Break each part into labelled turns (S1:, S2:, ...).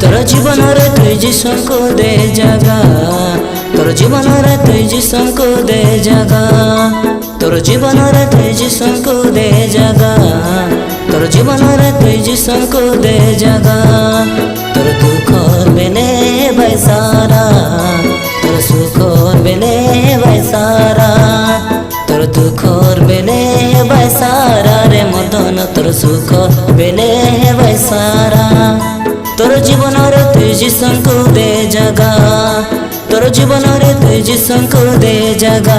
S1: तोर जीवन रे तुई जिसको दे जगा, तोर जीवन रे तुई जिसको दे जगा, तोर जीवन रे तुई जिसको दे जगा, तोर जीवन रे तुई जिसको दे जगा। तोर दुख बेले बैसारा, तोर सुख बेले बैसारा, तोर दुख बेले बैसारा रे मदन, तोर सुख बेले बैसारा। तोर जीवन रे तुई जिसको दे जगा, तोर जीवन रे तुई जिसको दे जगा।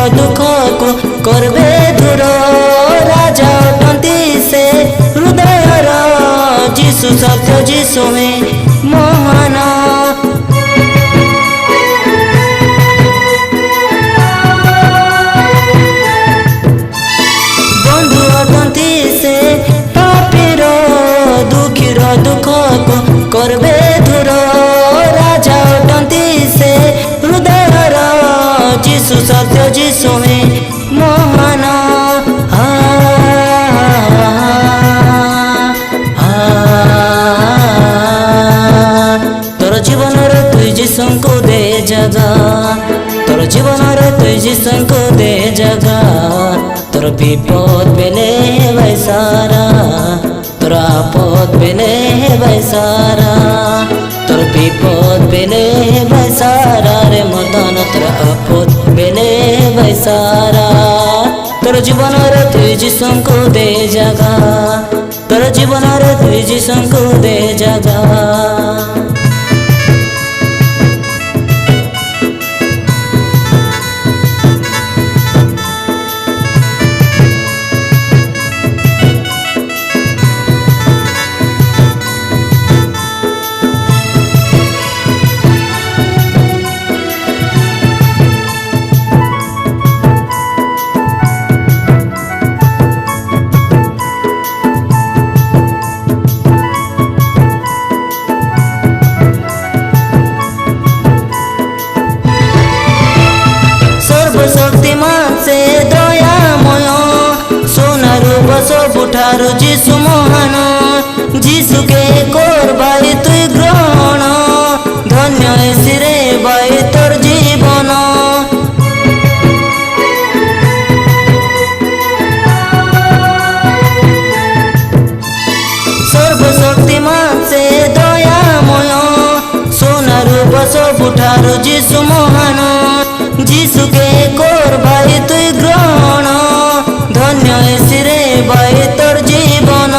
S1: दुख को करबे दूर, राजा अटंती से हृदय जीशु सत्य जीशु में महान। बंधु अटंती से पापीर दुखीर दुख को करबे दूर, राजा अटंती से हृदय जीशु सत्य जीशु में महान। तोर जीवन रे तुई जिसको दे जगा, तोर जीवन रे तुई जिसको दे जगा। तोर विपद बेले बैसारा, तोर आपद बेले बैसारा, तोर विपद बेले बैसारा रे मदन, तोर आपद बेले बैसारा। तोर जीवन रे तुई जिसको दे जगा, तोर जीवन रे तुई जिसको दे जगा। शक्तिमान से दयामय, सोना रूप सबुठारु जीशु महान। जीशु के कोर भाई तुई ग्रहण, धन्य सिरे भाई तोर जीवन। सर्वशक्तिमान से दयामय, सोना रूप सबुठारु जीशु महान। जीशु के कोर भाई तुई ग्रहण, धन्य सिरे भाई तोर जीवन।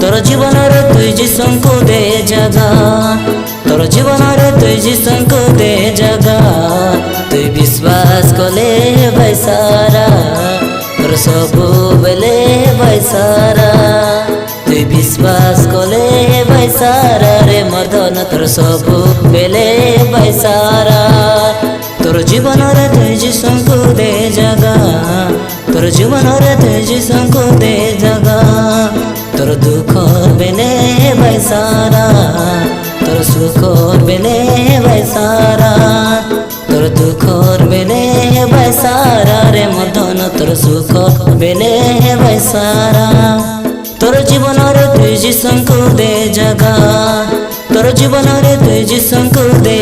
S1: तोर जीवन रे तुई जिसको दे जगा, तोर जीवन रे तुई जिसको दे जगा। तुई विश्वास कले बैसारा, तोर सबु बेले बैसारा। तुई विश्वास कले बैसारा रे मदन, तोर सबु बेले बैसारा। तोर जीवन रे तुई जिसको दे जगा, तोर जीवन रे तुई जिसको दे जगा। तोर दुख बेले बैसारा, तोर सुख बेले बैसारा। तोर दुख बेले बैसारा रे मदन, तोर सुख बेले बैसारा। तोर जीवन रे ତୁଇ ଯୀଶୁଙ୍କୁ ଦେ ଜାଗା ତୋର ଜୀବନରେ ତୁଇ ଯୀଶୁଙ୍କୁ ଦେ